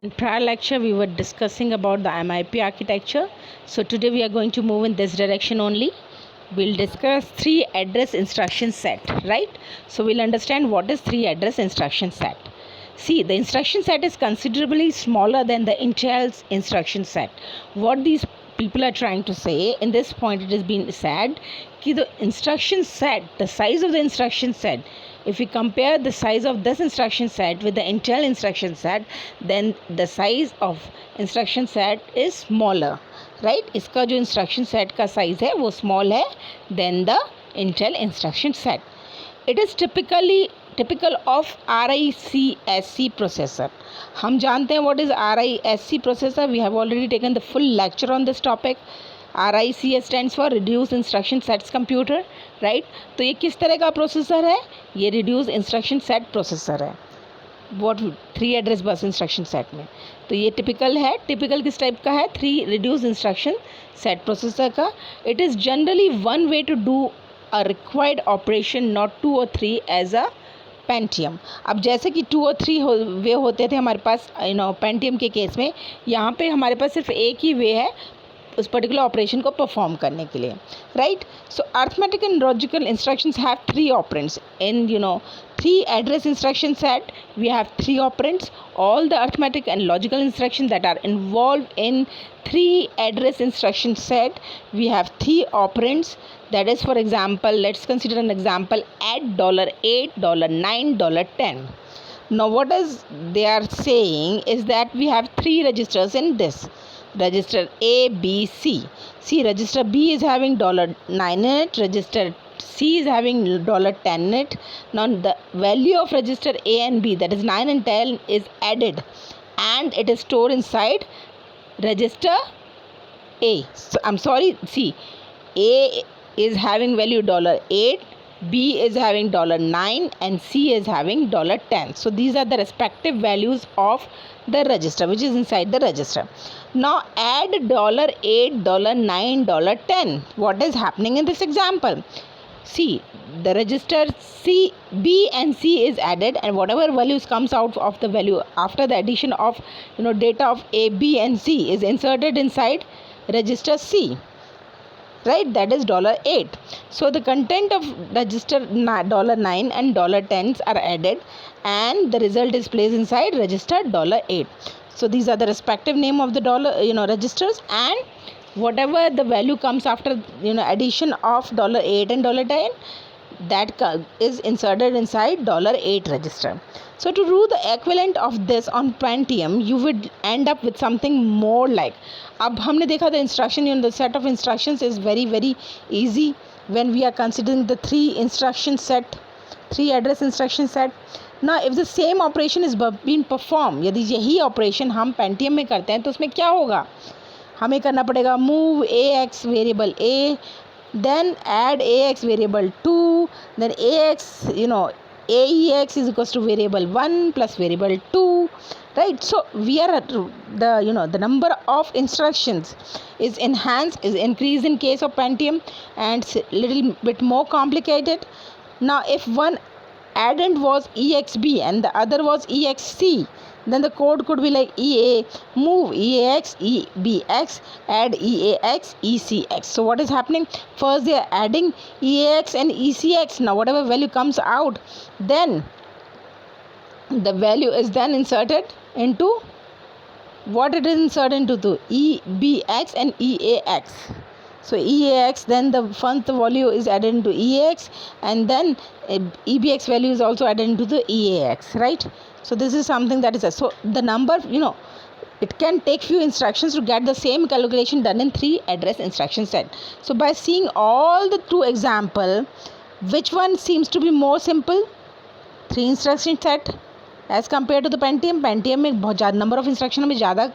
In prior lecture, we were discussing about the MIP architecture. So today we are going to move in this direction only. We'll discuss three address instruction set, right? So we'll understand what is three address instruction set. See, the instruction set is considerably smaller than the Intel's instruction set. What these people are trying to say, in this point it has been said, that the instruction set, the size of the instruction set, if we compare the size of this instruction set with the Intel instruction set, then the size of instruction set is smaller, right? इसका जो instruction set का size है वो small है than the Intel instruction set. It is typical of RISC processor. हम जानते हैं what is RISC processor. We have already taken the full lecture on this topic. RIC stands for Reduced Instruction Sets Computer, right? तो ये किस तरह का processor है? ये Reduced Instruction Set प्रोसेसर है. What 3 address bus instruction set में. तो ये टिपिकल है. टिपिकल किस टाइप का है? 3 रिड्यूस इंस्ट्रक्शन सेट प्रोसेसर का. It is generally one way to do a required operation, not 2 or 3 as a Pentium. अब जैसे कि 2 or 3 वे होते थे हमारे पास पेंटियम के केस में, यहाँ पे हमारे पास सिर्फ एक ही वे है उस पर्टिकुलर ऑपरेशन को परफॉर्म करने के लिए, right? So arithmetic and logical instructions have 3 operands. In 3 address instruction set, we have 3 operands. All the arithmetic and logical instructions that are involved in 3 address instruction set, we have 3 operands. That is, for example, let's consider an example: add $8, $9, $10. Now what is they are saying is that we have 3 registers in this register A, B, C. See, register B is having $9 in it, register C is having $10 in it. Now the value of register A and B, that is 9 and 10, is added and it is stored inside register A. So, I'm sorry, see, A is having value $8, B is having $9 and C is having $10. So these are the respective values of the register which is inside the register. Now add $8, $9, $10. What is happening in this example? See, the register C, B and C is added, and whatever values comes out of the value after the addition of data of A, B and C is inserted inside register C, right? That is $8. So the content of register $9 and $10 are added and the result is placed inside register $8. So these are the respective name of the registers, and whatever the value comes after addition of $8 and $10, that is inserted inside $8 register. So to do the equivalent of this on Pentium, you would end up with something more like, अब हमने देखा the instruction, the set of instructions is very very easy when we are considering the 3 instruction set, 3 address instruction set. Now if the same operation is being performed, यदि यही operation हम Pentium में करते हैं तो उसमें क्या होगा? हमें करना पड़ेगा move ax variable a, then add ax variable 2, then ax aex is equals to variable 1 plus variable 2, right? So we are at the number of instructions is enhanced, is increased in case of Pentium, and little bit more complicated. Now if one addend was exb and the other was exc, then the code could be like EA, move EAX, EBX, add EAX, ECX. So what is happening? First they are adding EAX and ECX. Now whatever value comes out, then the value is then inserted into what it is inserted into the EBX and EAX. So EAX, then the first value is added into EAX, and then EBX value is also added into the EAX, right? So this is something that is so the number, it can take few instructions to get the same calculation done in 3 address instruction set. So by seeing all the 2 example, which one seems to be more simple? 3 instruction set as compared to the Pentium. Pentium में बहुत ज़्यादा number of instruction हमें ज़्यादा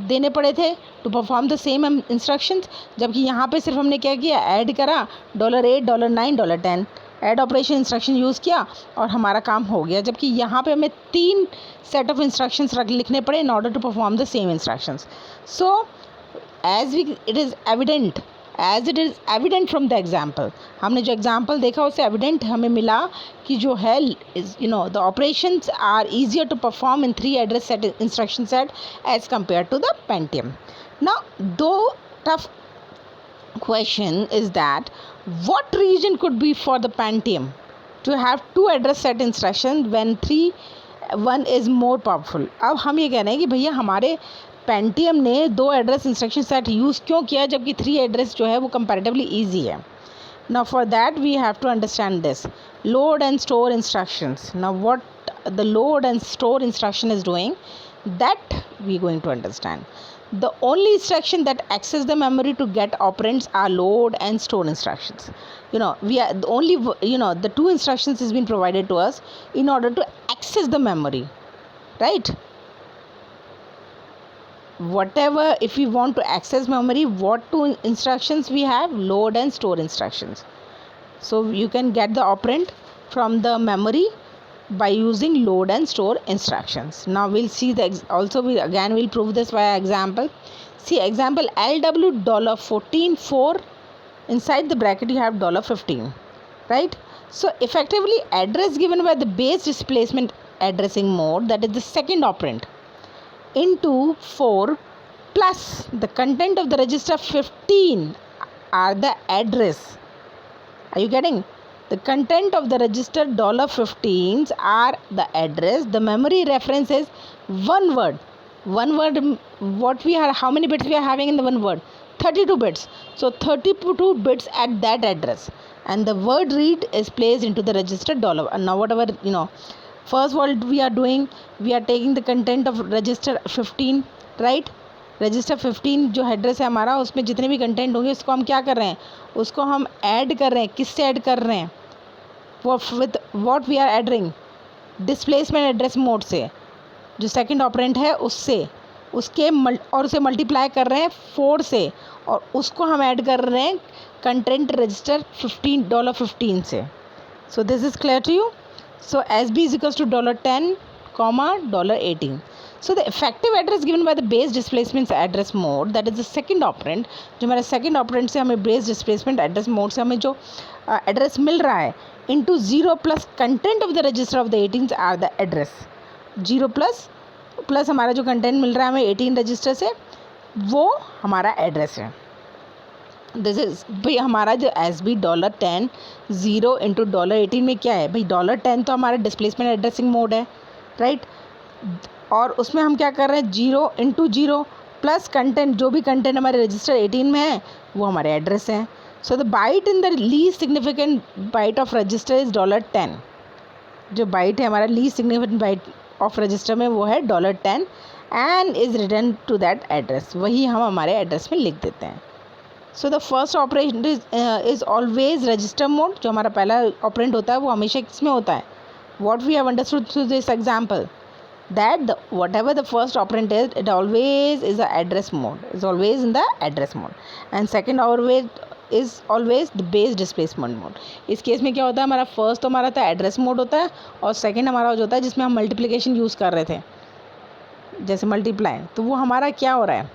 देने पड़े थे to perform the same instructions, जबकि यहाँ पे सिर्फ हमने क्या किया, ऐड करा $8, $9, $10, ऐड ऑपरेशन इंस्ट्रक्शन यूज़ किया और हमारा काम हो गया. जबकि यहाँ पे हमें 3 सेट ऑफ इंस्ट्रक्शंस लिखने पड़े in order to perform the same instructions. So as we it is evident as it is evident from the example. हमने जो एग्जाम्पल देखा उससे एविडेंट हमें मिला कि जो है the operations are easier to perform in 3 address set instruction set as compare to the Pentium. Now though tough question is that what reason could be for the Pentium to have 2 address set instructions when 1 is more powerful. अब हम ये कह रहे हैं कि भैया हमारे Pentium ने 2 एड्रेस इंस्ट्रक्शन सेट यूज़ क्यों किया जबकि 3 एड्रेस जो है वो कंपैरेटिवली ईजी है. Now for that we have to understand this load and store instructions. Now what the load and store instruction is doing, that we are going to understand. The only instruction that access the memory to get operands are load and store instructions. We are the only, the 2 instructions has been provided to us in order to access the memory, right? Whatever, if we want to access memory, what 2 instructions we have? Load and store instructions. So you can get the operand from the memory by using load and store instructions. Now we'll see we'll prove this via example. See example LW $14 for inside the bracket you have $15, right? So effectively address given by the base displacement addressing mode, that is the second operand, into 4 plus the content of the register 15 are the address. Are you getting? The content of the register $15s are the address. The memory reference is one word. One word, what we are, how many bits we are having in the one word? 32 bits. So 32 bits at that address. And the word read is placed into the register $. And now whatever, first what we are doing, we are taking the content of register 15, right? Register 15 जो address है हमारा, उसमें जितने भी content होंगे उसको हम क्या कर रहे हैं, उसको हम ऐड कर रहे हैं. किससे ऐड कर रहे हैं? With what we are adding? Displacement address mode से, जो सेकंड ऑपरेंट है उससे, और उसे मल्टीप्लाई कर रहे हैं 4 से, और उसको हम ऐड कर रहे हैं कंटेंट रजिस्टर $15 से. So this is clear to you. So S B is equals to $10, $18. So the effective address given by the base displacement address mode, that is the second operand, जो हमारे second operand से हमें base displacement address mode से हमें जो address मिल रहा है, into 0 plus content of the register of the 18s are the address. 0 plus हमारा जो content मिल रहा है हमें 18 रजिस्टर से, वो हमारा एड्रेस है. दिस इज भाई हमारा जो एस बी $10 0 इंटू $18 में क्या है भाई, $10 तो हमारा डिस्प्लेसमेंट एड्रेसिंग मोड है, राइट? और उसमें हम क्या कर रहे हैं, 0 इंटू 0 प्लस कंटेंट, जो भी कंटेंट हमारे रजिस्टर 18 में है वो हमारे एड्रेस हैं. So the byte in the least significant byte of register is $10. जो बाइट है हमारा least significant byte of register में वो है $10 and is return to that address. वही हम हमारे एड्रेस में लिख देते हैं. So the first operation is always register mode. जो हमारा पहला ऑपरेंड होता है वो हमेशा किसमें होता है? What we have understood through this example, that whatever the first operand is, it always is the address mode, is always in the address mode, and second is always the base displacement mode. इस case में क्या होता है, हमारा first तो हमारा था address mode होता है, और सेकंड हमारा जो होता है जिसमें हम मल्टीप्लिकेशन यूज़ कर रहे थे, जैसे मल्टीप्लाई, तो वो हमारा क्या हो रहा है,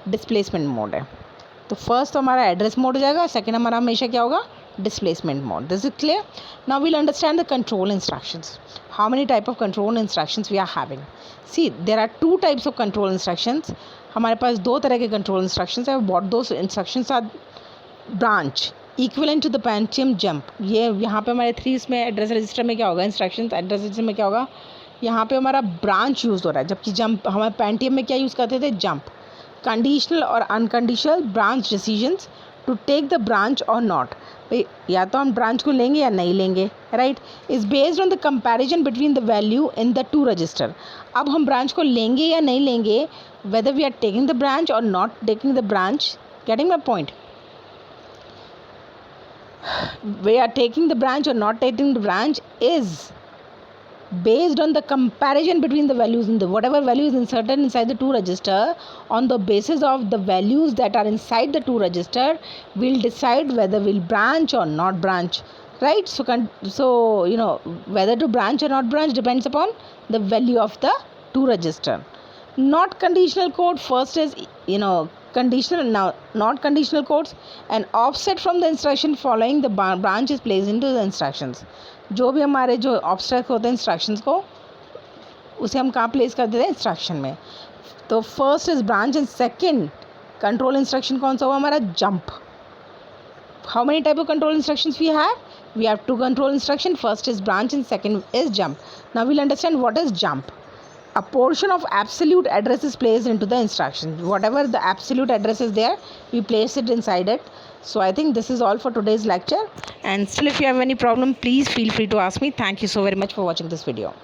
डिस्प्लेसमेंट मोड है. तो फर्स्ट तो हमारा एड्रेस मोड हो जाएगा, सेकंड हमारा हमेशा क्या होगा, displacement mode. This is clear. Now we'll understand the control instructions. How many type of control instructions we are having? See, there are 2 types of control instructions. हमारे पास 2 तरह के control instructions हैं. What those instructions are? Branch equivalent to the Pentium jump. ये यहाँ पे हमारे 3 में address register में क्या होगा, इंस्ट्रक्शंस एड्रेस रजिस्टर में क्या होगा, यहाँ पे हमारा ब्रांच यूज़ हो रहा है, जबकि जंप हमारे पेंटियम में क्या यूज़ करते थे, जंप. कंडीशनल और unconditional branch decisions to take the branch और नॉट, या तो हम ब्रांच को लेंगे या नहीं लेंगे, right? Is based on the comparison between the value in the 2 register. अब हम ब्रांच को लेंगे या नहीं लेंगे, whether we are taking the branch और not taking the branch. Getting my point? We are taking the branch और not taking the branch is based on the comparison between the values in the whatever value is inserted inside the 2 register. On the basis of the values that are inside the 2 register, we'll decide whether we'll branch or not branch, right? So whether to branch or not branch depends upon the value of the 2 register. Not conditional code, first is conditional, now not conditional codes, and offset from the instruction following the branch is placed into the instructions. जो भी हमारे जो obstruct होते हैं instructions को, उसे हम कहाँ प्लेस कर देते हैं, इंस्ट्रक्शन में. तो first is branch and second control instruction कौन सा हुआ हमारा, jump. How many type of control instructions we have, we have two control instruction. First is branch and second is jump. Now we'll understand what is jump. A portion of absolute address is placed into the instruction. Whatever the absolute address is there, we place it inside it. So I think this is all for today's lecture, and still if you have any problem, please feel free to ask me. Thank you so very much for watching this video.